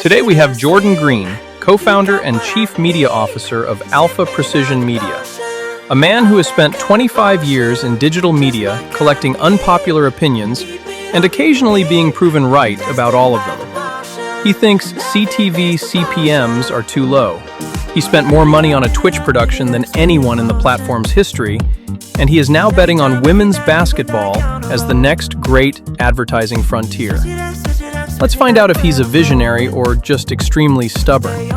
Today we have Jordan Greene, co-founder and chief media officer of Alpha Precision Media, a man who has spent 25 years in digital media collecting unpopular opinions and occasionally being proven right about all of them. He thinks CTV CPMs are too low. He spent more money on a Twitch production than anyone in the platform's history, and he is now betting on women's basketball as the next great advertising frontier. Let's find out if he's a visionary or just extremely stubborn.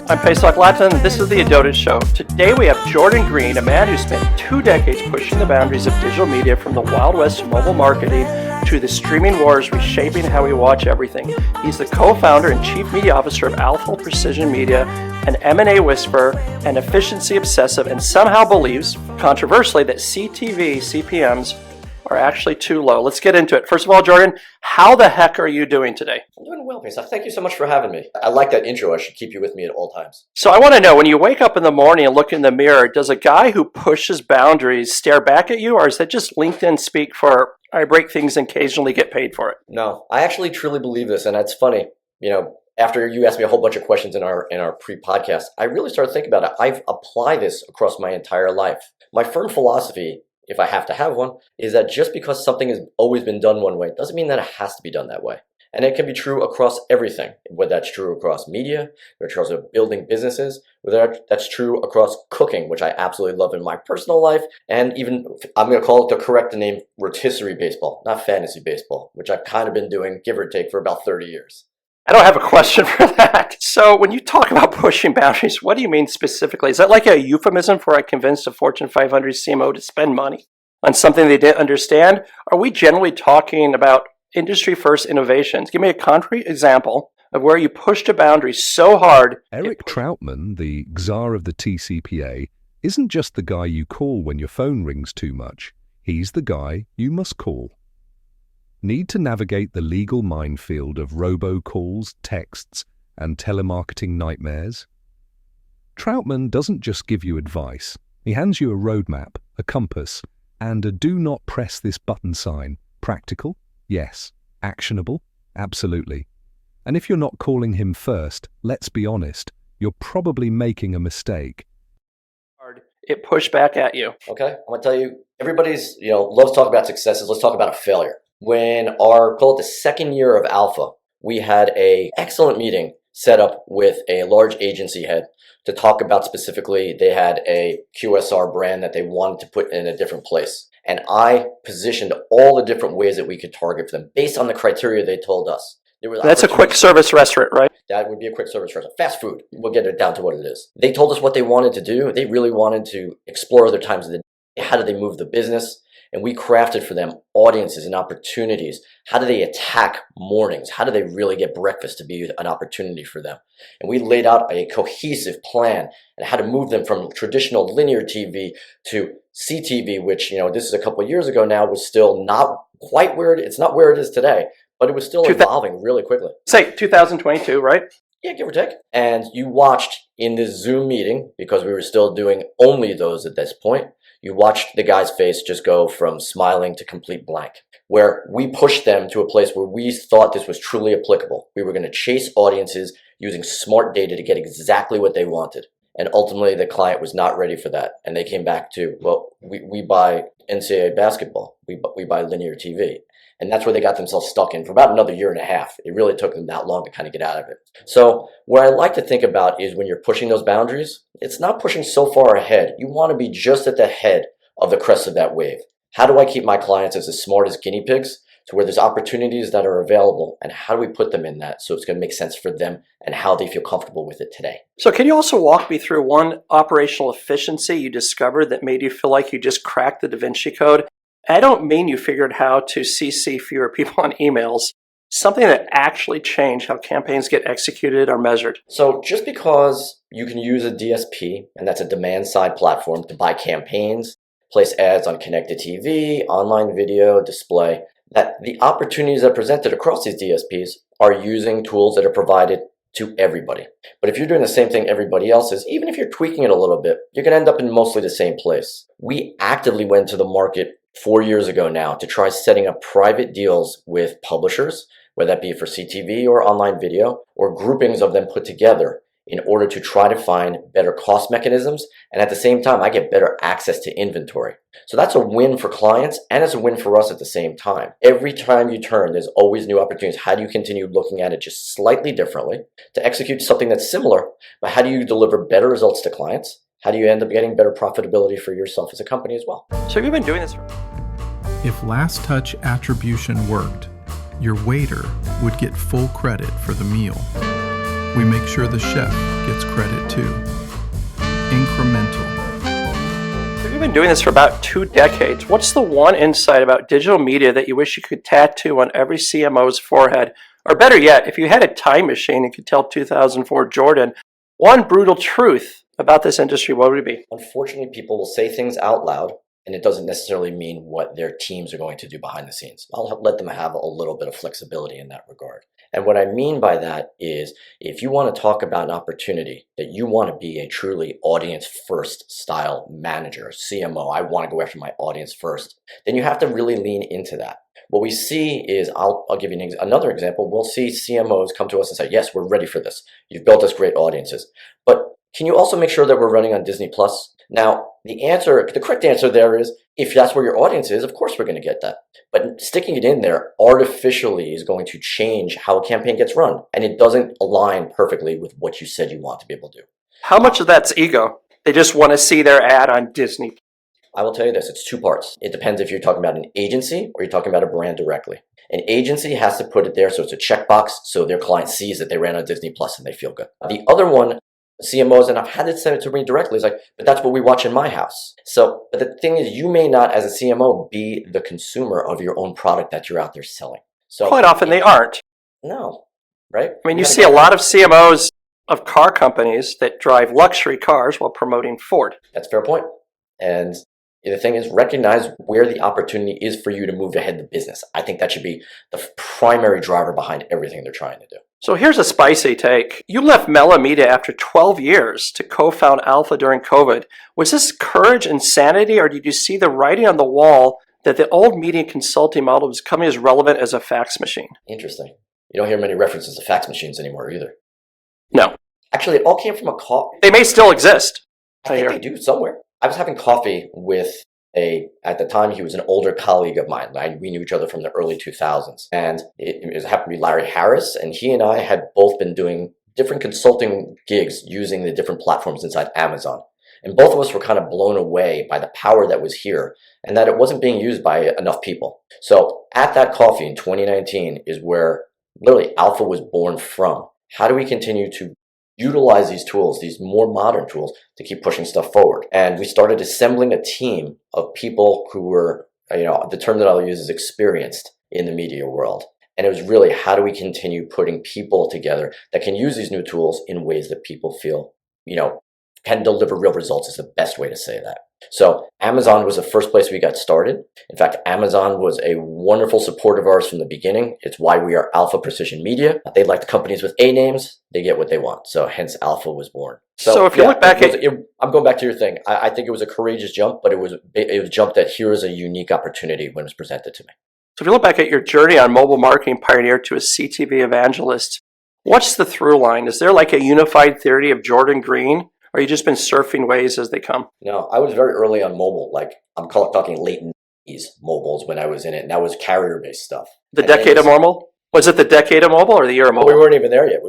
I'm Pesach Latin, and this is the ADOTAT Show. Today we have Jordan Greene, a man who spent 2 decades pushing the boundaries of digital media from the Wild West of mobile marketing to the streaming wars reshaping how we watch everything. He's the co-founder and chief media officer of Alpha Precision Media, an M&A whisperer, an efficiency obsessive, and somehow believes, controversially, that CTV CPMs are actually too low. Let's get into it. First of all, Jordan, how the heck are you doing today? I'm doing well, Pesach. Thank you so much for having me. I like that intro. I should keep you with me at all times. So I want to know, when you wake up in the morning and look in the mirror, does a guy who pushes boundaries stare back at you, or is that just LinkedIn speak for I break things and occasionally get paid for it? No, I actually truly believe this, and that's funny. You know, after you asked me a whole bunch of questions in our pre-podcast, I really started thinking about it. I've applied this across my entire life. My firm philosophy, if I have to have one, is that just because something has always been done one way doesn't mean that it has to be done that way. And it can be true across everything, whether that's true across media, whether it's true building businesses, whether that's true across cooking, which I absolutely love in my personal life, and even, I'm going to call it the correct name, rotisserie baseball, not fantasy baseball, which I've kind of been doing, give or take, for about 30 years. I don't have a question for that. So when you talk about pushing boundaries, what do you mean specifically? Is that like a euphemism for I convinced a Fortune 500 CMO to spend money on something they didn't understand? Are we generally talking about industry-first innovations? Give me a concrete example of where you pushed a boundary so hard. Eric Troutman, the czar of the TCPA, isn't just the guy you call when your phone rings too much. He's the guy you must call. Need to navigate the legal minefield of robocalls, texts, and telemarketing nightmares? Troutman doesn't just give you advice. He hands you a roadmap, a compass, and a do not press this button sign. Practical? Yes. Actionable? Absolutely. And if you're not calling him first, let's be honest, you're probably making a mistake. It pushed back at you. Okay, I'm going to tell you, everybody's, loves to talk about successes. Let's talk about a failure. When call it the second year of Alpha, we had an excellent meeting set up with a large agency head to talk about specifically, they had a QSR brand that they wanted to put in a different place. And I positioned all the different ways that we could target for them based on the criteria they told us. That's a quick service restaurant, right? That would be a quick service restaurant. Fast food. We'll get it down to what it is. They told us what they wanted to do. They really wanted to explore other times of the day. How do they move the business? And we crafted for them audiences and opportunities. How do they attack mornings? How do they really get breakfast to be an opportunity for them? And we laid out a cohesive plan and how to move them from traditional linear TV to CTV, which, this is a couple of years ago now, was still not quite it's not where it is today, but it was still evolving really quickly. Say 2022, right? Yeah, give or take. And you watched in this Zoom meeting, because we were still doing only those at this point, you watched the guy's face just go from smiling to complete blank, where we pushed them to a place where we thought this was truly applicable. We were going to chase audiences using smart data to get exactly what they wanted. And ultimately, the client was not ready for that. And they came back to, well, we buy NCAA basketball. We buy linear TV. And that's where they got themselves stuck in for about another year and a half. It really took them that long to kind of get out of it. So what I like to think about is when you're pushing those boundaries, it's not pushing so far ahead. You want to be just at the head of the crest of that wave. How do I keep my clients as smart as guinea pigs to where there's opportunities that are available, and how do we put them in that so it's going to make sense for them and how they feel comfortable with it today? So can you also walk me through one operational efficiency you discovered that made you feel like you just cracked the Da Vinci Code? I don't mean you figured how to CC fewer people on emails, something that actually changed how campaigns get executed or measured. So just because you can use a DSP, and that's a demand-side platform to buy campaigns, place ads on connected TV, online video, display, that the opportunities that are presented across these DSPs are using tools that are provided to everybody. But if you're doing the same thing everybody else is, even if you're tweaking it a little bit, you're going to end up in mostly the same place. We actively went to the market 4 years ago now to try setting up private deals with publishers, whether that be for CTV or online video, or groupings of them put together in order to try to find better cost mechanisms, and at the same time, I get better access to inventory. So that's a win for clients, and it's a win for us at the same time. Every time you turn, there's always new opportunities. How do you continue looking at it just slightly differently to execute something that's similar, but how do you deliver better results to clients? How do you end up getting better profitability for yourself as a company as well? So you've been doing this for... If last touch attribution worked, your waiter would get full credit for the meal. We make sure the chef gets credit too. Incremental. You've been doing this for about 2 decades. What's the one insight about digital media that you wish you could tattoo on every CMO's forehead? Or better yet, if you had a time machine and could tell 2004 Jordan one brutal truth about this industry, what would it be? Unfortunately, people will say things out loud, and it doesn't necessarily mean what their teams are going to do behind the scenes. I'll let them have a little bit of flexibility in that regard. And what I mean by that is, if you want to talk about an opportunity that you want to be a truly audience-first style manager, CMO, I want to go after my audience first, then you have to really lean into that. What we see is, I'll give you another example. We'll see CMOs come to us and say, yes, we're ready for this. You've built us great audiences. But can you also make sure that we're running on Disney Plus? Now, the correct answer there is, if that's where your audience is, of course we're going to get that. But sticking it in there artificially is going to change how a campaign gets run. And it doesn't align perfectly with what you said you want to be able to do. How much of that's ego? They just want to see their ad on Disney. I will tell you this, it's 2 parts. It depends if you're talking about an agency or you're talking about a brand directly. An agency has to put it there so it's a checkbox so their client sees that they ran on Disney Plus and they feel good. The other one, CMOs, and I've had it send it to me directly, is like, but that's what we watch in my house. So, but the thing is, you may not, as a CMO, be the consumer of your own product that you're out there selling. So quite often they aren't. No, right? I mean, you see a lot of CMOs of car companies that drive luxury cars while promoting Ford. That's a fair point. And the thing is, recognize where the opportunity is for you to move ahead the business. I think that should be the primary driver behind everything they're trying to do. So here's a spicy take. You left Mela Media after 12 years to co-found Alpha during COVID. Was this courage and sanity, or did you see the writing on the wall that the old media consulting model was becoming as relevant as a fax machine? Interesting. You don't hear many references to fax machines anymore either. No. Actually, it all came from a call. They may still exist. I think they do somewhere. I was having coffee with at the time, he was an older colleague of mine. We knew each other from the early 2000s. And it happened to be Larry Harris, and he and I had both been doing different consulting gigs using the different platforms inside Amazon. And both of us were kind of blown away by the power that was here and that it wasn't being used by enough people. So at that coffee in 2019 is where literally Alpha was born from. How do we continue to utilize these tools, these more modern tools, to keep pushing stuff forward? And we started assembling a team of people who were, the term that I'll use is experienced in the media world. And it was really, how do we continue putting people together that can use these new tools in ways that people feel, can deliver real results, is the best way to say that. So Amazon was the first place we got started. In fact, Amazon was a wonderful support of ours from the beginning. It's why we are Alpha Precision Media. They like the companies with A names. They get what they want. So hence Alpha was born. So if you look back at... I'm going back to your thing. I think it was a courageous jump, but it was a jump that here is a unique opportunity when it was presented to me. So if you look back at your journey on mobile marketing pioneer to a CTV evangelist, what's the through line? Is there like a unified theory of Jordan Greene? Or you just been surfing waves as they come? No, I was very early on mobile. Like I'm talking late 90s mobiles when I was in it, and that was carrier-based stuff. The decade of mobile? Was it the decade of mobile or the year of mobile? We weren't even there yet.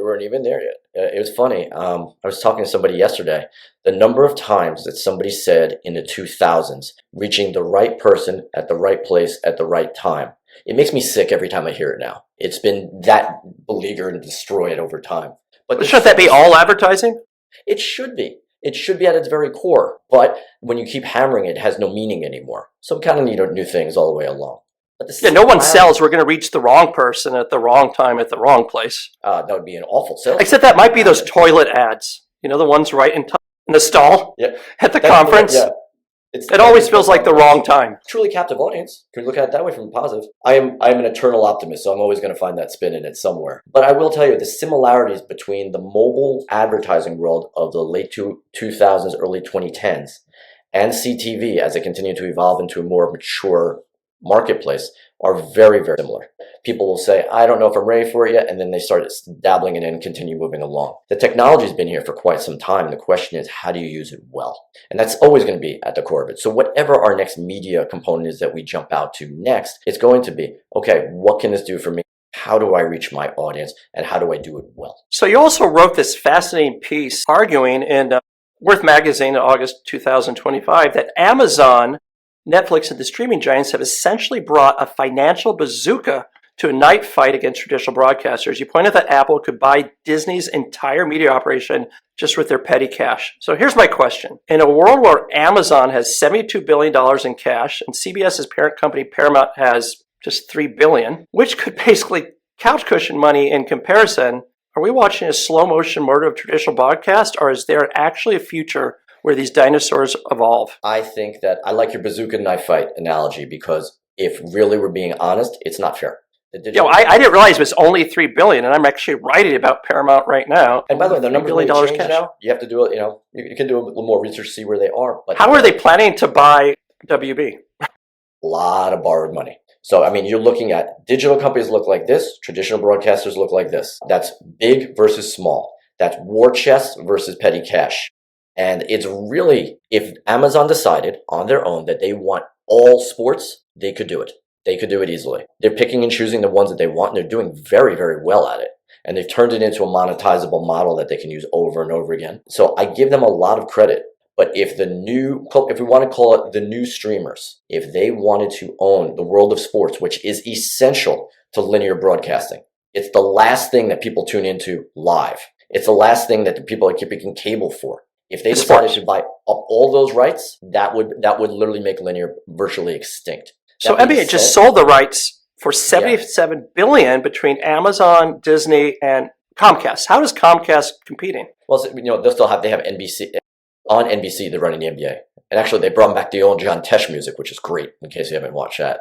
It was funny. I was talking to somebody yesterday. The number of times that somebody said in the 2000s, reaching the right person at the right place at the right time. It makes me sick every time I hear it now. It's been that beleaguered and destroyed over time. But shouldn't that be all advertising? It should be. It should be at its very core. But when you keep hammering it, it has no meaning anymore. So we kind of need new things all the way along. But no one sells we're going to reach the wrong person at the wrong time at the wrong place. That would be an awful sale. Except that might be those toilet ads. The ones right in the stall at the conference. Yeah. It always feels like the wrong time. Truly captive audience. Can we look at it that way from positive? I am an eternal optimist, so I'm always going to find that spin in it somewhere. But I will tell you the similarities between the mobile advertising world of the late 2000s, early 2010s, and CTV as it continued to evolve into a more mature marketplace are very, very similar. People will say, I don't know if I'm ready for it yet, and then they start dabbling in it and continue moving along. The technology's been here for quite some time. The question is, how do you use it well? And that's always going to be at the core of it. So whatever our next media component is that we jump out to next, it's going to be, okay, what can this do for me? How do I reach my audience, and how do I do it well? So you also wrote this fascinating piece arguing in Worth Magazine in August 2025 that Amazon, Netflix, and the streaming giants have essentially brought a financial bazooka to a knife fight against traditional broadcasters. You pointed that Apple could buy Disney's entire media operation just with their petty cash. So here's my question. In a world where Amazon has $72 billion in cash and CBS's parent company Paramount has just $3 billion, which could basically couch cushion money in comparison, are we watching a slow motion murder of traditional broadcast, or is there actually a future where these dinosaurs evolve? I think that I like your bazooka knife fight analogy, because if really we're being honest, it's not fair. I didn't realize it was only $3 billion, and I'm actually writing about Paramount right now. And by the way, the numbers $3 billion change cash now. You have to do it. You can do a little more research, see where they are. But how are they planning to buy WB? A lot of borrowed money. So, I mean, you're looking at digital companies look like this, traditional broadcasters look like this. That's big versus small. That's war chest versus petty cash. And it's really, if Amazon decided on their own that they want all sports, they could do it. They could do it easily. They're picking and choosing the ones that they want, and they're doing very, very well at it. And they've turned it into a monetizable model that they can use over and over again. So I give them a lot of credit. But if we want to call it the new streamers, if they wanted to own the world of sports, which is essential to linear broadcasting, it's the last thing that people tune into live. It's the last thing that the people are keeping cable for. If they decided to buy up all those rights, that would literally make linear virtually extinct. So NBA just sold the rights for $77 billion between Amazon, Disney, and Comcast. How is Comcast competing? Well, they have NBC. On NBC, they're running the NBA. And actually, they brought back the old John Tesh music, which is great, in case you haven't watched that.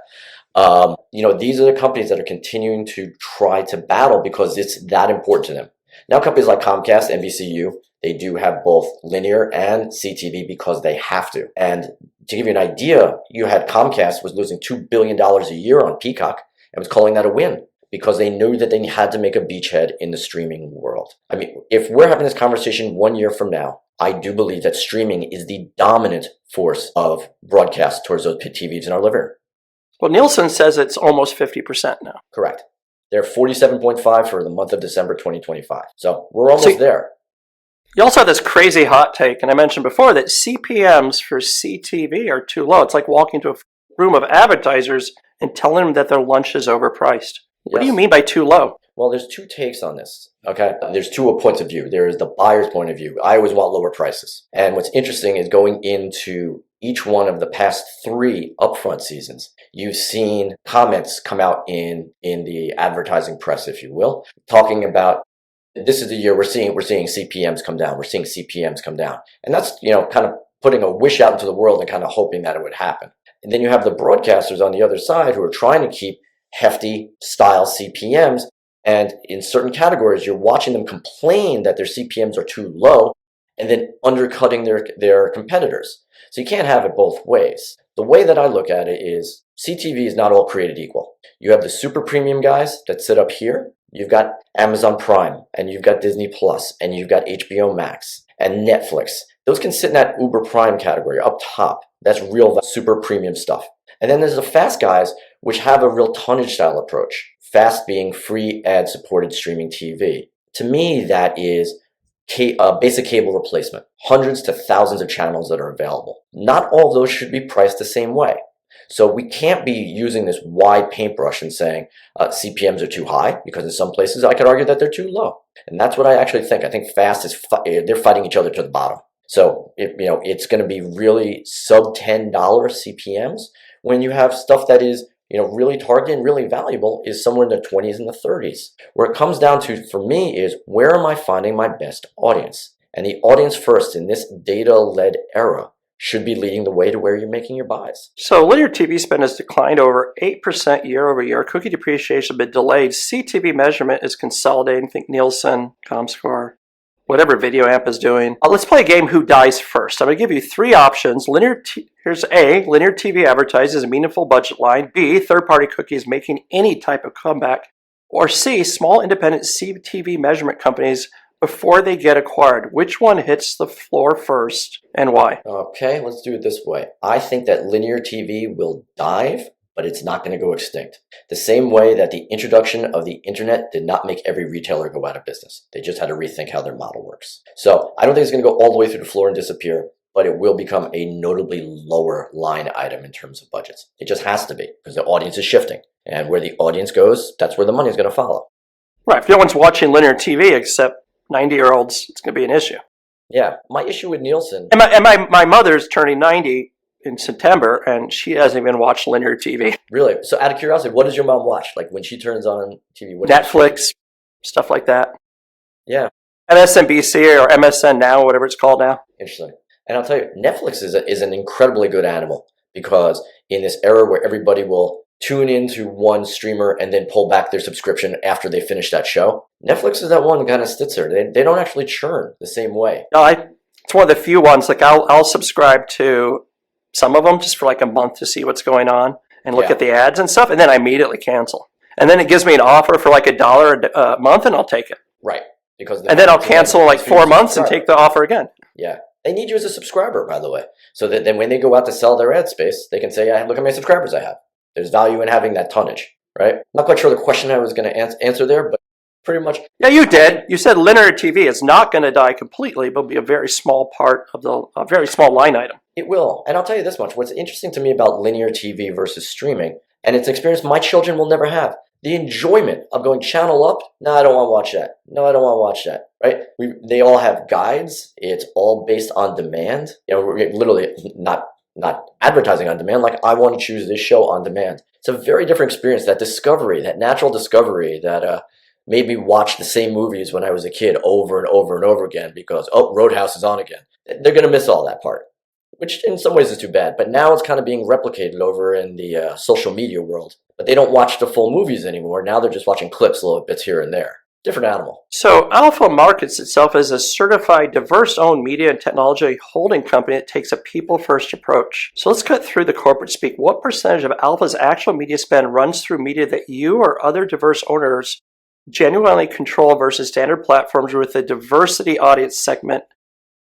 These are the companies that are continuing to try to battle because it's that important to them. Now, companies like Comcast, NBCU, they do have both linear and CTV because they have to. And to give you an idea, you had Comcast was losing $2 billion a year on Peacock and was calling that a win because they knew that they had to make a beachhead in the streaming world. I mean, if we're having this conversation 1 year from now, I do believe that streaming is the dominant force of broadcast towards those TVs in our living room. Well, Nielsen says it's almost 50% now. Correct. They're 47.5 for the month of December 2025. So we're almost there. You also have this crazy hot take, and I mentioned before that CPMs for CTV are too low. It's like walking into a room of advertisers and telling them that their lunch is overpriced. What do you mean by too low? Well, there's two takes on this, okay? There's two points of view. There is the buyer's point of view. I always want lower prices. And what's interesting is going into each one of the past 3 upfront seasons, you've seen comments come out in the advertising press, if you will, talking about this is the year we're seeing CPMs come down. We're seeing CPMs come down. And that's, kind of putting a wish out into the world and kind of hoping that it would happen. And then you have the broadcasters on the other side who are trying to keep hefty style CPMs. And in certain categories, you're watching them complain that their CPMs are too low and then undercutting their competitors. So you can't have it both ways. The way that I look at it is CTV is not all created equal. You have the super premium guys that sit up here. You've got Amazon Prime, and you've got Disney Plus, and you've got HBO Max and Netflix. Those can sit in that Uber Prime category up top. That's real super premium stuff. And then there's the fast guys, which have a real tonnage style approach. Fast being free ad-supported streaming TV. To me, that is basic cable replacement. Hundreds to thousands of channels that are available. Not all of those should be priced the same way. So we can't be using this wide paintbrush and saying CPMs are too high, because in some places I could argue that they're too low. And that's what I actually think. I think fast is they're fighting each other to the bottom. So it's going to be really sub $10 CPMs when you have stuff that is really targeted and really valuable is somewhere in the 20s and the 30s. Where it comes down to, for me, is where am I finding my best audience? And the audience first in this data-led era should be leading the way to where you're making your buys. So linear TV spend has declined over 8% year over year. Cookie depreciation has been delayed. CTV measurement is consolidating. Think Nielsen, Comscore. whatever video amp is doing. Let's play a game, Who Dies First. I'm going to give you three options. Here's A, linear TV advertises a meaningful budget line. B, third-party cookies making any type of comeback. Or C, small independent CTV measurement companies before they get acquired. Which one hits the floor first and why? Okay, let's do it this way. I think that linear TV will dive, but it's not going to go extinct. The same way that the introduction of the internet did not make every retailer go out of business. They just had to rethink how their model works. So I don't think it's going to go all the way through the floor and disappear, but it will become a notably lower line item in terms of budgets. It just has to be, because the audience is shifting. And where the audience goes, that's where the money is going to follow. Right, if no one's watching linear TV except 90-year-olds, it's going to be an issue. Yeah, my issue with Nielsen... And my mother's turning 90 in September, and she hasn't even watched linear TV. Really? So out of curiosity, what does your mom watch? Like when she turns on TV? What Netflix, stuff like that. Yeah. MSNBC or MSN Now, whatever it's called now. Interesting. And I'll tell you, Netflix is an incredibly good animal, because in this era where everybody will tune into one streamer and then pull back their subscription after they finish that show, Netflix is that one kind of sits there. They don't actually churn the same way. No, it's one of the few ones. Like I'll subscribe to some of them just for like a month to see what's going on and look at the ads and stuff, and then I immediately cancel. And then it gives me an offer for like $1 a month, and I'll take it. Right. And then I'll cancel in like 4 months and take the offer again. Yeah. They need you as a subscriber, by the way, so that then when they go out to sell their ad space, they can say, look how many subscribers I have. There's value in having that tonnage, right? Not quite sure the question I was going to answer there, but pretty much. Yeah, you did. You said linear TV is not going to die completely, but be a very small part of a very small line item. It will. And I'll tell you this much. What's interesting to me about linear TV versus streaming, and it's an experience my children will never have, the enjoyment of going channel up. No, I don't want to watch that. No, I don't want to watch that. Right? They all have guides. It's all based on demand. You know, we're literally not advertising on demand. Like, I want to choose this show on demand. It's a very different experience. That discovery, that natural discovery that made me watch the same movies when I was a kid over and over and over again because, Roadhouse is on again. They're going to miss all that part, which in some ways is too bad. But now it's kind of being replicated over in the social media world. But they don't watch the full movies anymore. Now they're just watching clips, little bits here and there. Different animal. So Alpha markets itself as a certified diverse-owned media and technology holding company that takes a people-first approach. So let's cut through the corporate speak. What percentage of Alpha's actual media spend runs through media that you or other diverse owners genuinely control versus standard platforms with a diversity audience segment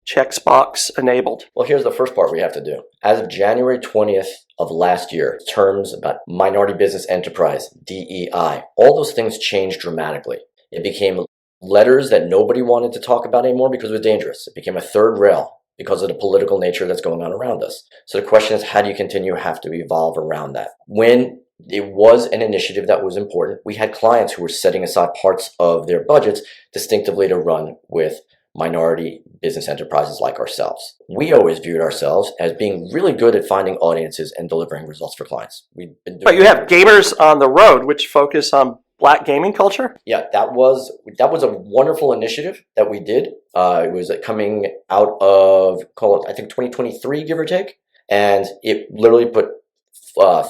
checkbox enabled? Well, here's the first part we have to do. As of January 20th of last year, terms about minority business enterprise, DEI, all those things changed dramatically. It became letters that nobody wanted to talk about anymore because it was dangerous. It became a third rail because of the political nature that's going on around us. So the question is, how do you continue to have to evolve around that? When it was an initiative that was important, we had clients who were setting aside parts of their budgets distinctively to run with minority business enterprises like ourselves. We always viewed ourselves as being really good at finding audiences and delivering results for clients. We've been doing. But you have Gamers on the Road, which focus on Black gaming culture? Yeah, that was a wonderful initiative that we did. It was coming out of, call it, I think 2023, give or take. And it literally put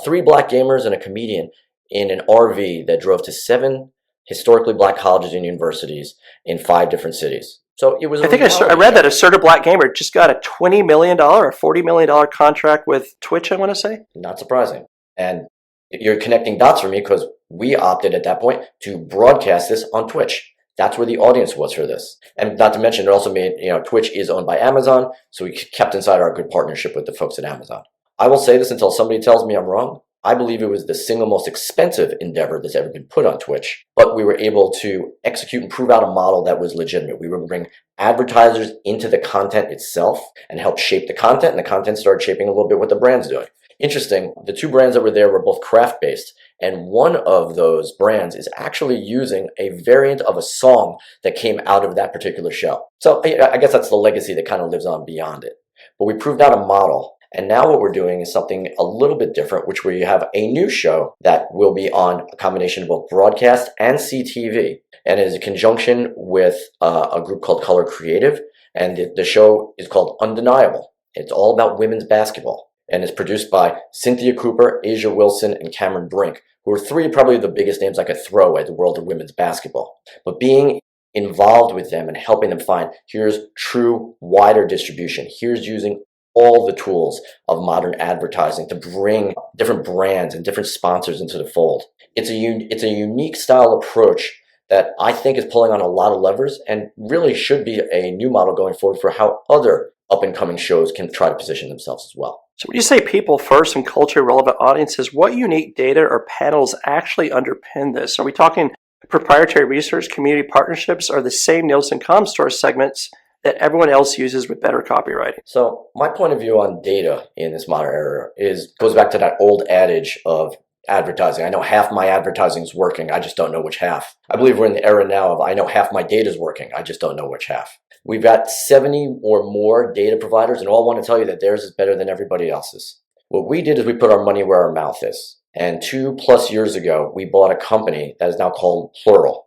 3 Black gamers and a comedian in an RV that drove to 7 historically Black colleges and universities in 5 different cities. So it was. I think I read that Assertive Black Gamer just got a $20 million or $40 million contract with Twitch, I want to say. Not surprising. And you're connecting dots for me because we opted at that point to broadcast this on Twitch. That's where the audience was for this. And not to mention, it also made, Twitch is owned by Amazon, so we kept inside our good partnership with the folks at Amazon. I will say this until somebody tells me I'm wrong. I believe it was the single most expensive endeavor that's ever been put on Twitch, but we were able to execute and prove out a model that was legitimate. We would bring advertisers into the content itself and help shape the content, and the content started shaping a little bit what the brand's doing. Interesting, the 2 brands that were there were both craft-based, and one of those brands is actually using a variant of a song that came out of that particular show. So I guess that's the legacy that kind of lives on beyond it. But we proved out a model, and now what we're doing is something a little bit different, which we have a new show that will be on a combination of both broadcast and CTV, and it is a conjunction with a group called Color Creative, and the show is called Undeniable. It's all about women's basketball. And it's produced by Cynthia Cooper, Asia Wilson, and Cameron Brink, who are 3 probably the biggest names I could throw at the world of women's basketball. But being involved with them and helping them find, here's true wider distribution. Here's using all the tools of modern advertising to bring different brands and different sponsors into the fold. It's a unique style approach that I think is pulling on a lot of levers and really should be a new model going forward for how other up-and-coming shows can try to position themselves as well. So when you say people first and culturally relevant audiences, what unique data or panels actually underpin this? Are we talking proprietary research, community partnerships, or the same Nielsen Comscore segments that everyone else uses with better copywriting? So my point of view on data in this modern era goes back to that old adage of advertising. I know half my advertising is working, I just don't know which half. I believe we're in the era now of I know half my data is working, I just don't know which half. We've got 70 or more data providers and all want to tell you that theirs is better than everybody else's. What we did is we put our money where our mouth is. And 2+ years ago, we bought a company that is now called Plural.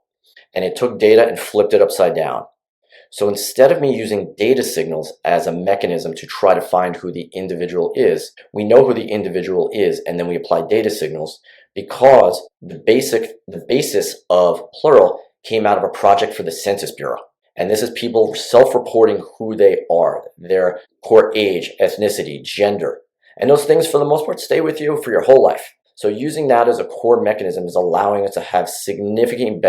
And it took data and flipped it upside down. So instead of me using data signals as a mechanism to try to find who the individual is, we know who the individual is, and then we apply data signals because the basis of Plural came out of a project for the Census Bureau. And this is people self-reporting who they are, their core age, ethnicity, gender. And those things, for the most part, stay with you for your whole life. So using that as a core mechanism is allowing us to have significant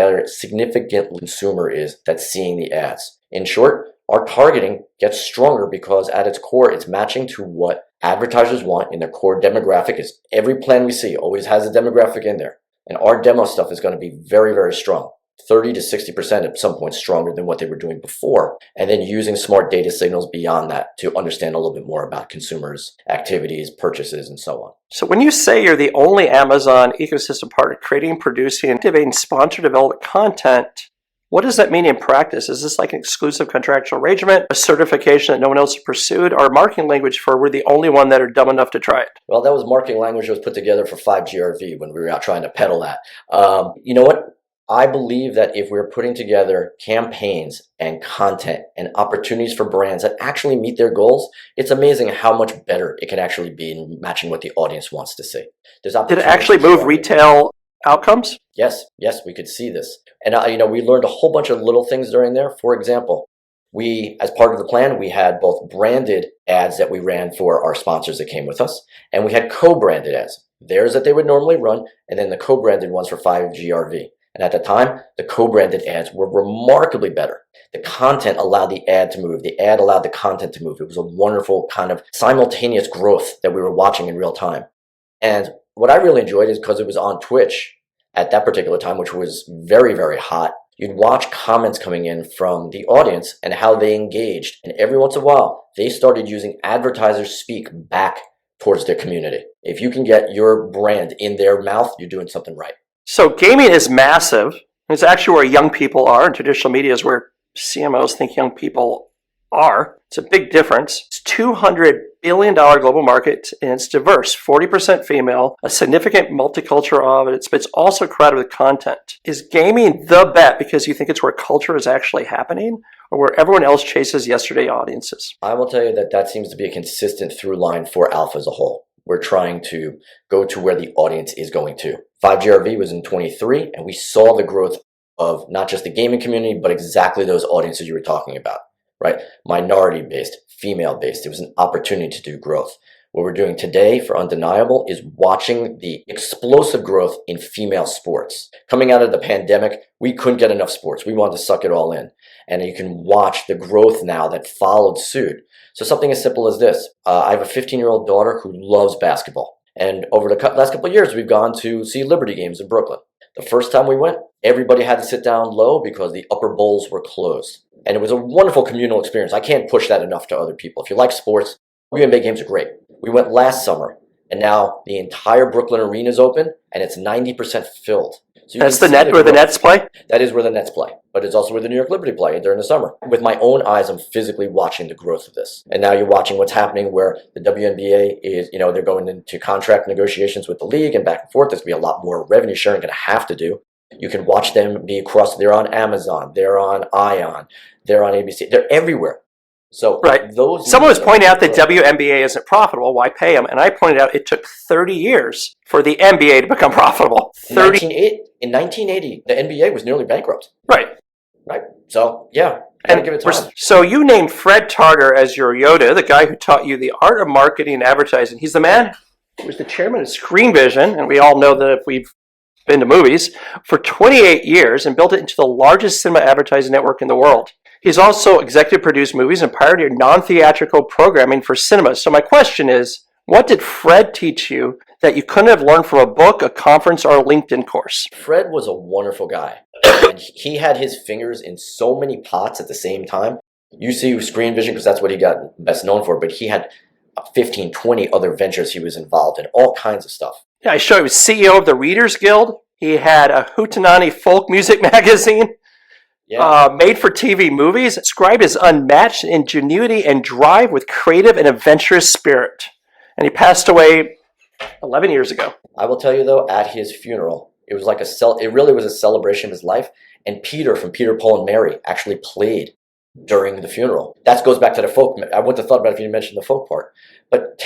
consumer is that's seeing the ads. In short, our targeting gets stronger because at its core, it's matching to what advertisers want in their core demographic. Is every plan we see always has a demographic in there. And our demo stuff is going to be very, very strong. 30 to 60% at some point stronger than what they were doing before. And then using smart data signals beyond that to understand a little bit more about consumers' activities, purchases, and so on. So when you say you're the only Amazon ecosystem partner creating, producing, and activating sponsor development content, what does that mean in practice? Is this like an exclusive contractual arrangement, a certification that no one else has pursued, or marketing language for we're the only one that are dumb enough to try it? Well, that was marketing language that was put together for 5GRV when we were out trying to peddle that. You know what? I believe that if we're putting together campaigns and content and opportunities for brands that actually meet their goals, it's amazing how much better it can actually be in matching what the audience wants to see. Did it actually move retail outcomes? Yes, we could see this. And we learned a whole bunch of little things during there. For example, as part of the plan, we had both branded ads that we ran for our sponsors that came with us, and we had co-branded ads. Theirs that they would normally run, and then the co-branded ones for 5GRV. And at the time, the co-branded ads were remarkably better. The content allowed the ad to move. The ad allowed the content to move. It was a wonderful kind of simultaneous growth that we were watching in real time. And what I really enjoyed is because it was on Twitch at that particular time, which was very, very hot. You'd watch comments coming in from the audience and how they engaged. And every once in a while, they started using advertisers speak back towards their community. If you can get your brand in their mouth, you're doing something right. So gaming is massive. It's actually where young people are, and traditional media is where CMOs think young people are. It's a big difference. It's $200 billion global market, and it's diverse, 40% female, a significant multicultural audience, but it's also crowded with content. Is gaming the bet because you think it's where culture is actually happening, or where everyone else chases yesterday audiences? I will tell you that seems to be a consistent through line for Alpha as a whole. We're trying to go to where the audience is going to. 5GRV was in 23, and we saw the growth of not just the gaming community, but exactly those audiences you were talking about, right? Minority-based, female-based. It was an opportunity to do growth. What we're doing today for Undeniable is watching the explosive growth in female sports. Coming out of the pandemic, we couldn't get enough sports. We wanted to suck it all in. And you can watch the growth now that followed suit. So something as simple as this. I have a 15-year-old daughter who loves basketball. And over the last couple of years, we've gone to see Liberty games in Brooklyn. The first time we went, everybody had to sit down low because the upper bowls were closed. And it was a wonderful communal experience. I can't push that enough to other people. If you like sports, WNBA games are great. We went last summer, and now the entire Brooklyn arena is open, and it's 90% filled. So that's the net where the Nets play? That is where the Nets play, but it's also where the New York Liberty play during the summer. With my own eyes, I'm physically watching the growth of this. And now you're watching what's happening where the WNBA is, they're going into contract negotiations with the league and back and forth. There's going to be a lot more revenue sharing going to have to do. You can watch them be across, they're on Amazon, they're on Ion, they're on ABC, they're everywhere. So right. Someone was pointing out that WNBA isn't profitable. Why pay them? And I pointed out it took 30 years for the NBA to become profitable. In 1980, the NBA was nearly bankrupt. Right. So yeah, gotta give it time. So you named Fred Tarter as your Yoda, the guy who taught you the art of marketing and advertising. He's the man who was the chairman of Screen Vision, and we all know that if we've been to movies, for 28 years and built it into the largest cinema advertising network in the world. He's also executive produced movies and pioneered non-theatrical programming for cinema. So my question is, what did Fred teach you that you couldn't have learned from a book, a conference, or a LinkedIn course? Fred was a wonderful guy. And he had his fingers in so many pots at the same time. You see Screen Vision because that's what he got best known for, but he had 15, 20 other ventures he was involved in, all kinds of stuff. Yeah, I showed he was CEO of the Readers Guild. He had a Hootenanny folk music magazine. Made for TV movies, described as unmatched ingenuity and drive with creative and adventurous spirit. And he passed away 11 years ago. I will tell you though, at his funeral, it was like it really was a celebration of his life. And Peter from Peter, Paul, and Mary actually played during the funeral. That goes back to the folk. I wouldn't have thought about it if you mentioned the folk part. But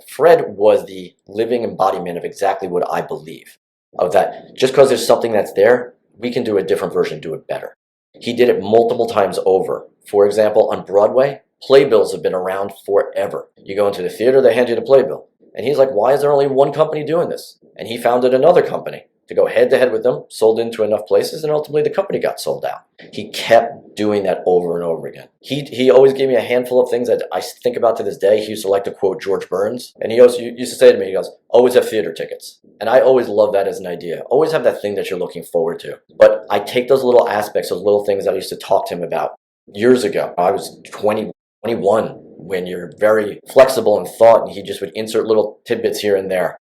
Fred was the living embodiment of exactly what I believe. Of that, just because there's something that's there, we can do a different version, do it better. He did it multiple times over. For example, on Broadway, playbills have been around forever. You go into the theater, they hand you the playbill. And he's like, why is there only one company doing this? And he founded another company to go head to head with them, sold into enough places, and ultimately the company got sold out. He kept doing that over and over again. He always gave me a handful of things that I think about to this day. He used to like to quote George Burns, and he always used to say to me, he goes, always have theater tickets. And I always love that as an idea. Always have that thing that you're looking forward to. But I take those little aspects, those little things that I used to talk to him about years ago. I was 20, 21, when you're very flexible in thought, and he just would insert little tidbits here and there.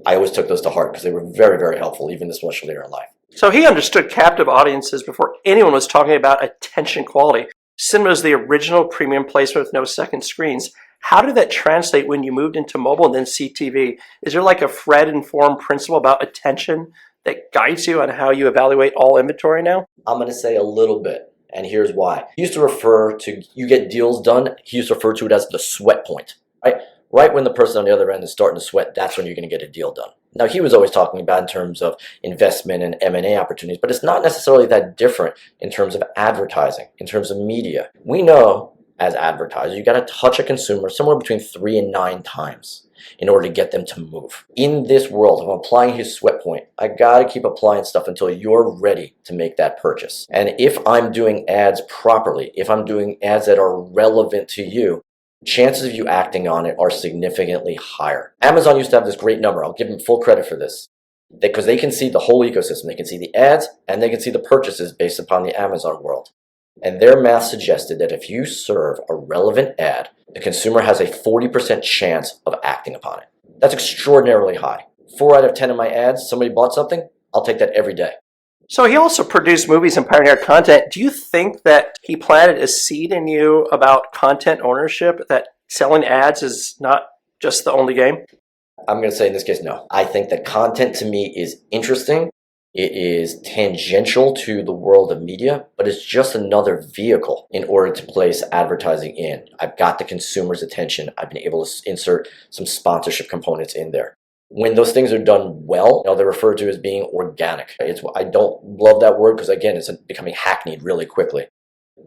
I always took those to heart because they were very, very helpful, even this much later in life. So he understood captive audiences before anyone was talking about attention quality. Cinema is the original premium placement with no second screens. How did that translate when you moved into mobile and then CTV? Is there like a Fred-informed principle about attention that guides you on how you evaluate all inventory now? I'm going to say a little bit, and here's why. He used to refer to, you get deals done, he used to refer to it as the sweat point, right? Right when the person on the other end is starting to sweat, that's when you're going to get a deal done. Now, he was always talking about in terms of investment and M&A opportunities, but it's not necessarily that different in terms of advertising, in terms of media. We know as advertisers, you got to touch a consumer somewhere between 3 and 9 times in order to get them to move. In this world, if I'm applying his sweat point, I got to keep applying stuff until you're ready to make that purchase. And if I'm doing ads properly, if I'm doing ads that are relevant to you, chances of you acting on it are significantly higher. Amazon used to have this great number. I'll give them full credit for this. Because they can see the whole ecosystem. They can see the ads and they can see the purchases based upon the Amazon world. And their math suggested that if you serve a relevant ad, the consumer has a 40% chance of acting upon it. That's extraordinarily high. 4 out of 10 of my ads, somebody bought something, I'll take that every day. So he also produced movies and pioneered content. Do you think that he planted a seed in you about content ownership, that selling ads is not just the only game? I'm going to say in this case, no. I think that content to me is interesting. It is tangential to the world of media, but it's just another vehicle in order to place advertising in. I've got the consumer's attention. I've been able to insert some sponsorship components in there. When those things are done well, they're referred to as being organic. I don't love that word because, again, it's becoming hackneyed really quickly.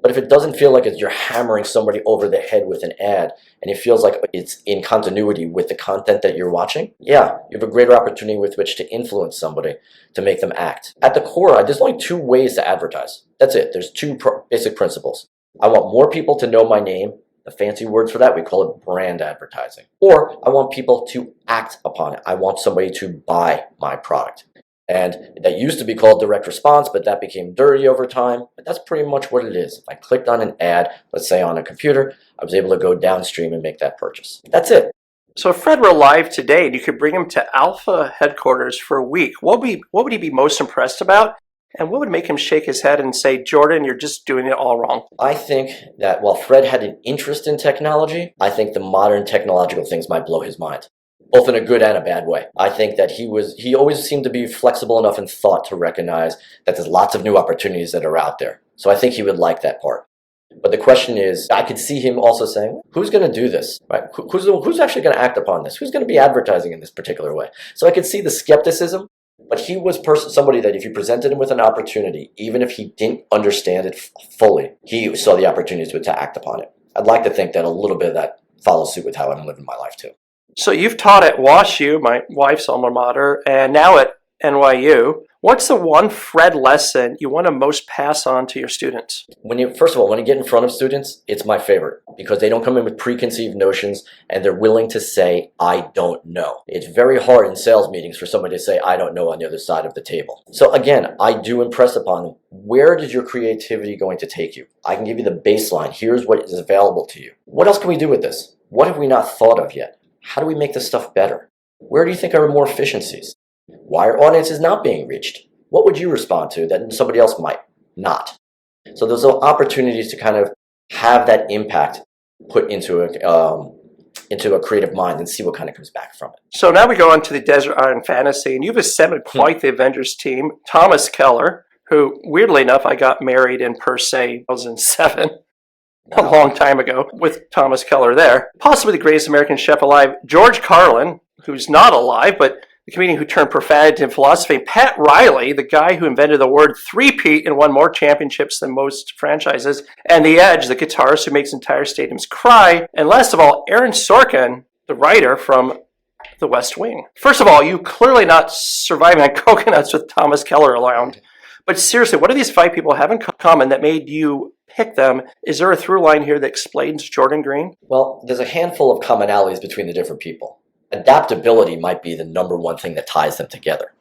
But if it doesn't feel like you're hammering somebody over the head with an ad, and it feels like it's in continuity with the content that you're watching, yeah, you have a greater opportunity with which to influence somebody to make them act. At the core, there's only 2 ways to advertise. That's it. There's 2 basic principles. I want more people to know my name. The fancy word for that, we call it brand advertising. Or I want people to act upon it. I want somebody to buy my product. And that used to be called direct response, but that became dirty over time. But that's pretty much what it is. If I clicked on an ad, let's say on a computer, I was able to go downstream and make that purchase. That's it. So if Fred were alive today and you could bring him to Alpha headquarters for a week, what would he be most impressed about? And what would make him shake his head and say, Jordan, you're just doing it all wrong? I think that while Fred had an interest in technology, I think the modern technological things might blow his mind, both in a good and a bad way. I think that he always seemed to be flexible enough in thought to recognize that there's lots of new opportunities that are out there. So I think he would like that part. But the question is, I could see him also saying, who's going to do this? Right? Who's actually going to act upon this? Who's going to be advertising in this particular way? So I could see the skepticism, But he was somebody that if you presented him with an opportunity, even if he didn't understand it fully, he saw the opportunity to act upon it. I'd like to think that a little bit of that follows suit with how I'm living my life too. So you've taught at WashU, my wife's alma mater, and now at NYU. What's the one Fred lesson you want to most pass on to your students? First of all, when you get in front of students, it's my favorite because they don't come in with preconceived notions and they're willing to say, I don't know. It's very hard in sales meetings for somebody to say, I don't know on the other side of the table. So again, I do impress upon them, where is your creativity going to take you? I can give you the baseline. Here's what is available to you. What else can we do with this? What have we not thought of yet? How do we make this stuff better? Where do you think are more efficiencies? Why are audiences not being reached? What would you respond to that somebody else might not? So there's opportunities to kind of have that impact put into a creative mind and see what kind of comes back from it. So now we go on to the Desert Island Fantasy, and you've assembled quite the Avengers team. Thomas Keller, who, weirdly enough, I got married in per se 2007. A long time ago with Thomas Keller there. Possibly the greatest American chef alive, George Carlin, who's not alive, but the comedian who turned profanity into philosophy. Pat Riley, the guy who invented the word three-peat and won more championships than most franchises. And The Edge, the guitarist who makes entire stadiums cry. And last of all, Aaron Sorkin, the writer from The West Wing. First of all, you clearly not surviving on coconuts with Thomas Keller around. But seriously, what do these five people have in common that made you pick them? Is there a through line here that explains Jordan Greene? Well, there's a handful of commonalities between the different people. Adaptability might be the number one thing that ties them together.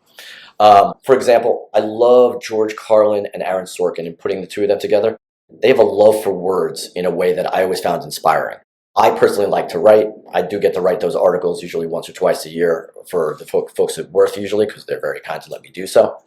For example, I love George Carlin and Aaron Sorkin, and putting the two of them together, they have a love for words in a way that I always found inspiring. I personally like to write. I do get to write those articles usually once or twice a year for the folks at Worth usually, because they're very kind to let me do so.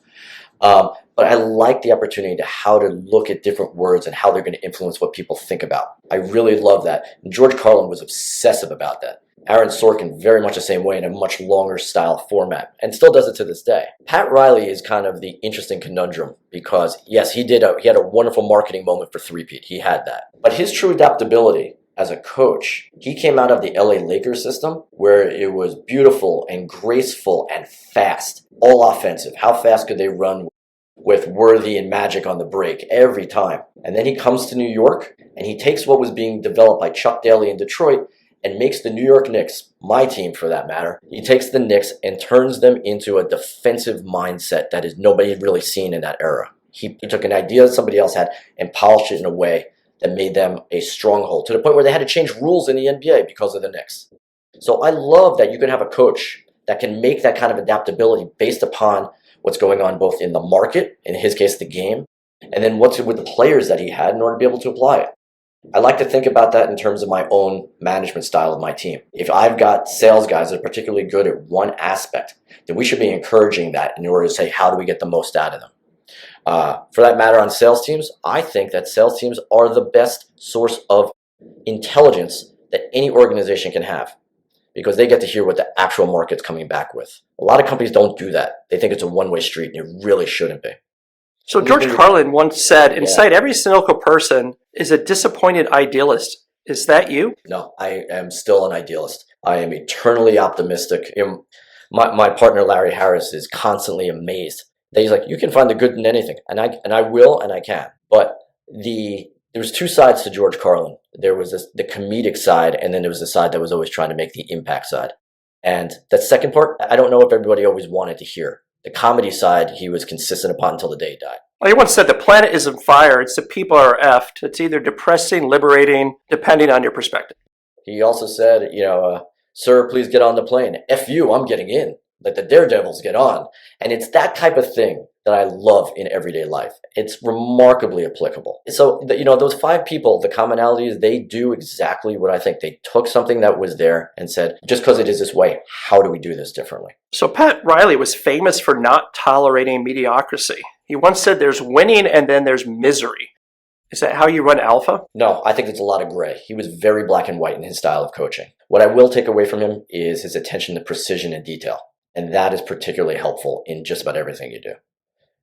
But I like the opportunity to how to look at different words and how they're going to influence what people think about. I really love that. And George Carlin was obsessive about that. Aaron Sorkin, very much the same way in a much longer style format, and still does it to this day. Pat Riley is kind of the interesting conundrum because, yes, he had a wonderful marketing moment for three-peat. He had that. But his true adaptability as a coach, he came out of the LA Lakers system where it was beautiful and graceful and fast, all offensive. How fast could they run with Worthy and Magic on the break every time? And then he comes to New York and he takes what was being developed by Chuck Daly in Detroit and makes the New York Knicks, my team for that matter, he takes the Knicks and turns them into a defensive mindset that is nobody had really seen in that era. He took an idea that somebody else had and polished it in a way that made them a stronghold to the point where they had to change rules in the NBA because of the Knicks. So I love that you can have a coach that can make that kind of adaptability based upon what's going on both in the market, in his case the game, and then what's with the players that he had in order to be able to apply it. I like to think about that in terms of my own management style of my team. If I've got sales guys that are particularly good at one aspect, then we should be encouraging that in order to say, how do we get the most out of them? For that matter, on sales teams, I think that sales teams are the best source of intelligence that any organization can have because they get to hear what the actual market's coming back with. A lot of companies don't do that. They think it's a one-way street, and it really shouldn't be. So George Carlin once said, inside every cynical person is a disappointed idealist. Is that you? No, I am still an idealist. I am eternally optimistic. My partner, Larry Harris, is constantly amazed that he's like, you can find the good in anything. And I will, and I can. But there was two sides to George Carlin. There was the comedic side, and then there was the side that was always trying to make the impact side. And that second part, I don't know if everybody always wanted to hear. The comedy side, he was consistent upon until the day he died. Well, he once said the planet is on fire. It's the people are effed. It's either depressing, liberating, depending on your perspective. He also said, sir, please get on the plane. F you, I'm getting in. Let the daredevils get on. And it's that type of thing that I love in everyday life. It's remarkably applicable. So, those five people, the commonalities, they do exactly what I think. They took something that was there and said, just because it is this way, how do we do this differently? So Pat Riley was famous for not tolerating mediocrity. He once said there's winning and then there's misery. Is that how you run Alpha? No, I think it's a lot of gray. He was very black and white in his style of coaching. What I will take away from him is his attention to precision and detail. And that is particularly helpful in just about everything you do.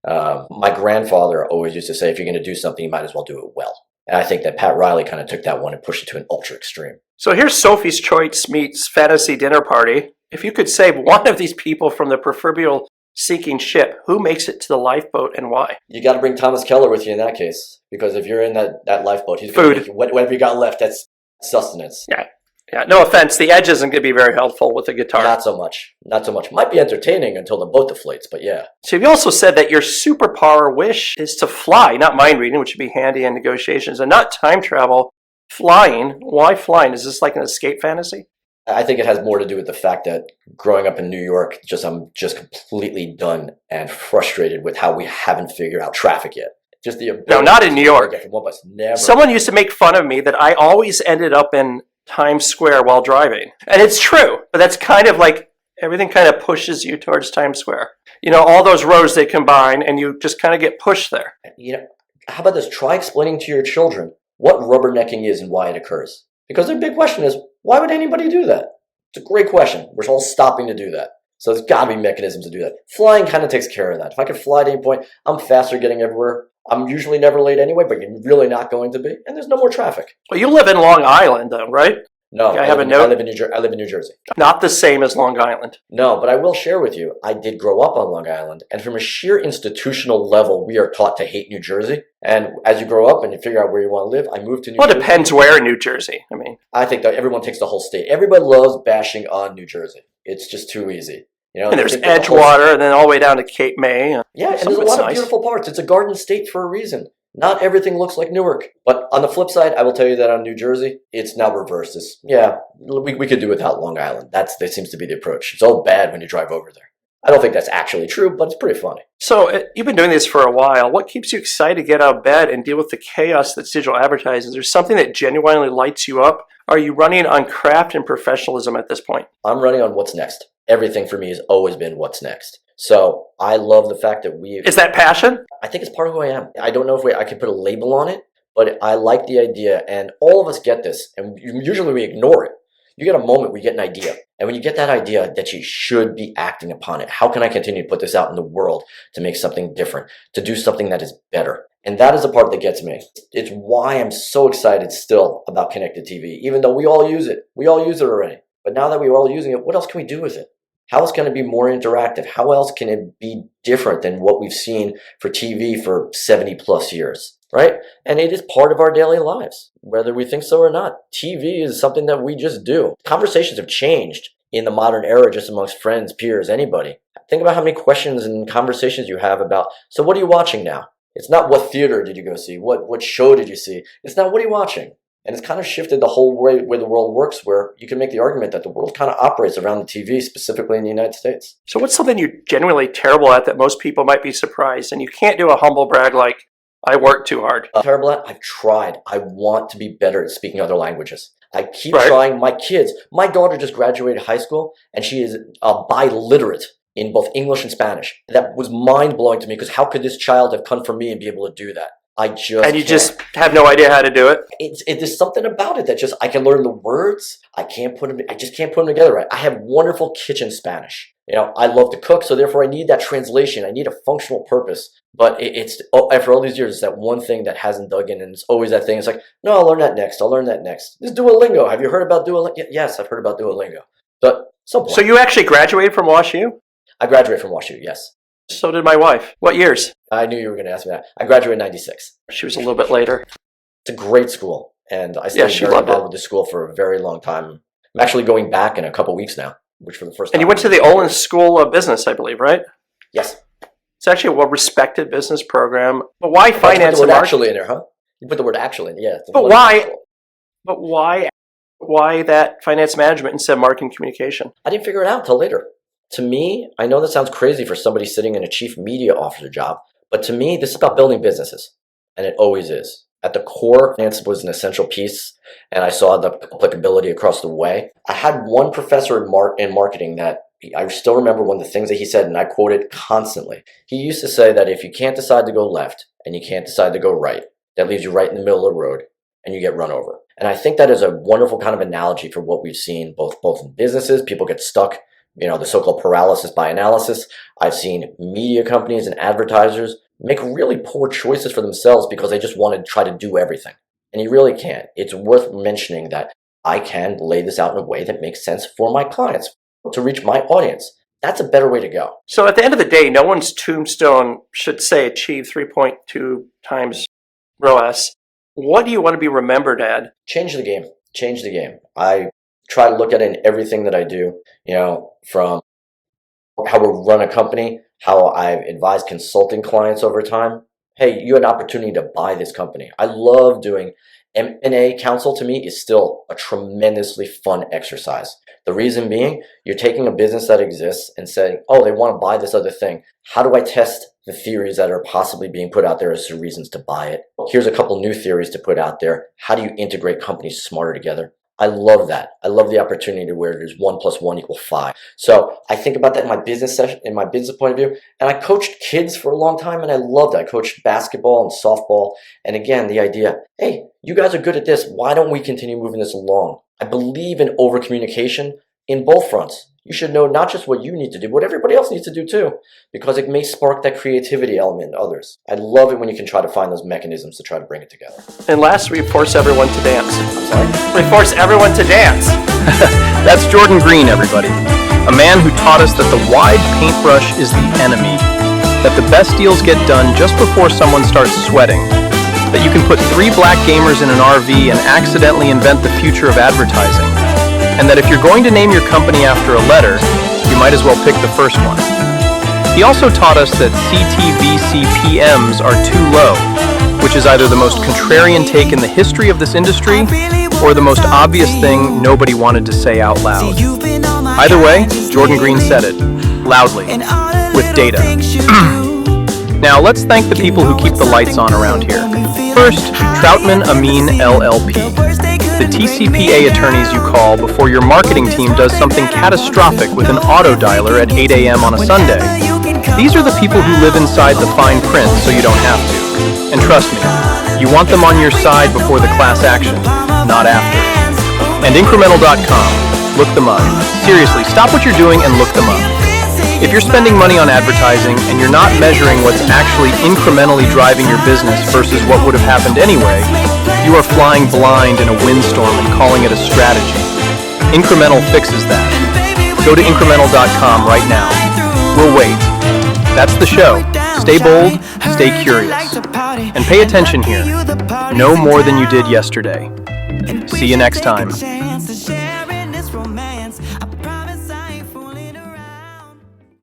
My grandfather always used to say, if you're going to do something, you might as well do it well. And I think that Pat Riley kind of took that one and pushed it to an ultra extreme. So here's Sophie's Choice meets Fantasy Dinner Party. If you could save one of these people from the proverbial sinking ship. Who makes it to the lifeboat and why? You got to bring Thomas Keller with you in that case, because if you're in that lifeboat, he's going to make you, whatever you got left, that's sustenance. Yeah. Yeah, no offense. The edge isn't going to be very helpful with a guitar. Not so much. Not so much. Might be entertaining until the boat deflates, but yeah. So you also said that your superpower wish is to fly, not mind reading, which would be handy in negotiations, and not time travel. Flying. Why flying? Is this like an escape fantasy? I think it has more to do with the fact that growing up in New York, I'm just completely done and frustrated with how we haven't figured out traffic yet. Just the ability. No, not in New York. From one bus. Never. Someone used to make fun of me that I always ended up in Times Square while driving. And it's true, but that's kind of like everything kind of pushes you towards Times Square. You know, all those roads, they combine and you just kind of get pushed there. You know, how about this? Try explaining to your children what rubbernecking is and why it occurs. Because their big question is, why would anybody do that? It's a great question. We're all stopping to do that. So there's got to be mechanisms to do that. Flying kind of takes care of that. If I could fly at any point, I'm faster getting everywhere. I'm usually never late anyway, but you're really not going to be. And there's no more traffic. Well, you live in Long Island, though, right? No, I have a note. I live in New Jersey. Not the same as Long Island. No, but I will share with you, I did grow up on Long Island, and from a sheer institutional level, we are taught to hate New Jersey. And as you grow up and you figure out where you want to live, I moved to New Jersey. Well, it depends where in New Jersey. I mean, I think that everyone takes the whole state. Everybody loves bashing on New Jersey. It's just too easy. You know, and there's Edgewater, and then all the way down to Cape May. Yeah, and there's a lot of beautiful parts. It's a garden state for a reason. Not everything looks like Newark. But on the flip side, I will tell you that on New Jersey, it's now reversed. We could do without Long Island. That seems to be the approach. It's all bad when you drive over there. I don't think that's actually true, but it's pretty funny. So you've been doing this for a while. What keeps you excited to get out of bed and deal with the chaos that's digital advertising? Is there something that genuinely lights you up? Are you running on craft and professionalism at this point? I'm running on what's next. Everything for me has always been what's next. So I love the fact that Is that passion? I think it's part of who I am. I don't know if I can put a label on it, but I like the idea, and all of us get this, and usually we ignore it. You get a moment where you get an idea, and when you get that idea that you should be acting upon it, how can I continue to put this out in the world to make something different, to do something that is better? And that is the part that gets me. It's why I'm so excited still about connected TV, even though we all use it. We all use it already. But now that we're all using it, what else can we do with it? How else can it be more interactive? How else can it be different than what we've seen for TV for 70 plus years, right? And it is part of our daily lives, whether we think so or not. TV is something that we just do. Conversations have changed in the modern era just amongst friends, peers, anybody. Think about how many questions and conversations you have about, so what are you watching now? It's not what theater did you go see? What show did you see? It's not what are you watching? And it's kind of shifted the whole way the world works, where you can make the argument that the world kind of operates around the TV, specifically in the United States. So what's something you're genuinely terrible at that most people might be surprised? And you can't do a humble brag like, I work too hard. Terrible at? I've tried. I want to be better at speaking other languages. I keep trying. My kids, my daughter just graduated high school, and she is biliterate in both English and Spanish. That was mind-blowing to me, because how could this child have come from me and be able to do that? And you just have no idea how to do it? There's something about it that just, I can learn the words. I just can't put them together right. I have wonderful kitchen Spanish. You know, I love to cook, so therefore I need that translation. I need a functional purpose. But after all these years, it's that one thing that hasn't dug in, and it's always that thing. It's like, no, I'll learn that next. This is Duolingo. Have you heard about Duolingo? Yes, I've heard about Duolingo. But so you actually graduated from WashU? I graduated from WashU, yes. So did my wife. What years? I knew you were going to ask me that. I graduated in 96. She was a little bit later. It's a great school, and I stayed very involved with the school for a very long time. I'm actually going back in a couple weeks now, which for the first time. And you went to the Olin School of Business, I believe, right? Yes. It's actually a well-respected business program. But why finance and marketing? You put the word actually in there, huh? You put the word actually in, yeah. But why? But why that finance management instead of marketing communication? I didn't figure it out until later. To me, I know that sounds crazy for somebody sitting in a chief media officer job, but to me, this is about building businesses, and it always is. At the core, finance was an essential piece, and I saw the applicability across the way. I had one professor in marketing that I still remember one of the things that he said, and I quote it constantly. He used to say that if you can't decide to go left and you can't decide to go right, that leaves you right in the middle of the road, and you get run over. And I think that is a wonderful kind of analogy for what we've seen both in businesses. People get stuck. You know, the so-called paralysis by analysis. I've seen media companies and advertisers make really poor choices for themselves because they just want to try to do everything. And you really can't. It's worth mentioning that I can lay this out in a way that makes sense for my clients, to reach my audience. That's a better way to go. So at the end of the day, no one's tombstone should say achieve 3.2 times ROAS. What do you want to be remembered at? Change the game. Change the game. I try to look at it in everything that I do, from how we run a company, how I've advised consulting clients over time. Hey, you had an opportunity to buy this company. I love doing M&A counsel. To me is still a tremendously fun exercise. The reason being, you're taking a business that exists and saying, oh, they want to buy this other thing. How do I test the theories that are possibly being put out there as to reasons to buy it? Here's a couple new theories to put out there. How do you integrate companies smarter together? I love that. I love the opportunity where there's 1 + 1 = 5. So I think about that in my business session, in my business point of view. And I coached kids for a long time, and I loved it. I coached basketball and softball. And again, the idea, hey, you guys are good at this. Why don't we continue moving this along? I believe in over communication in both fronts. You should know not just what you need to do, but what everybody else needs to do too, because it may spark that creativity element in others. I love it when you can try to find those mechanisms to try to bring it together. And last, we force everyone to dance. I'm sorry? We force everyone to dance. That's Jordan Greene, everybody. A man who taught us that the wide paintbrush is the enemy, that the best deals get done just before someone starts sweating, that you can put 3 black gamers in an RV and accidentally invent the future of advertising, and that if you're going to name your company after a letter, you might as well pick the first one. He also taught us that CTV CPMs are too low, which is either the most contrarian take in the history of this industry or the most obvious thing nobody wanted to say out loud. Either way, Jordan Greene said it, loudly, with data. Now let's thank the people who keep the lights on around here. First, Troutman Amin LLP. The TCPA attorneys you call before your marketing team does something catastrophic with an auto dialer at 8 a.m. on a Sunday. These are the people who live inside the fine print so you don't have to. And trust me, you want them on your side before the class action, not after. And incremental.com. Look them up. Seriously, stop what you're doing and look them up. If you're spending money on advertising and you're not measuring what's actually incrementally driving your business versus what would have happened anyway, you are flying blind in a windstorm and calling it a strategy. Incremental fixes that. Go to incremental.com right now. We'll wait. That's the show. Stay bold, stay curious, and pay attention here. Know more than you did yesterday. See you next time.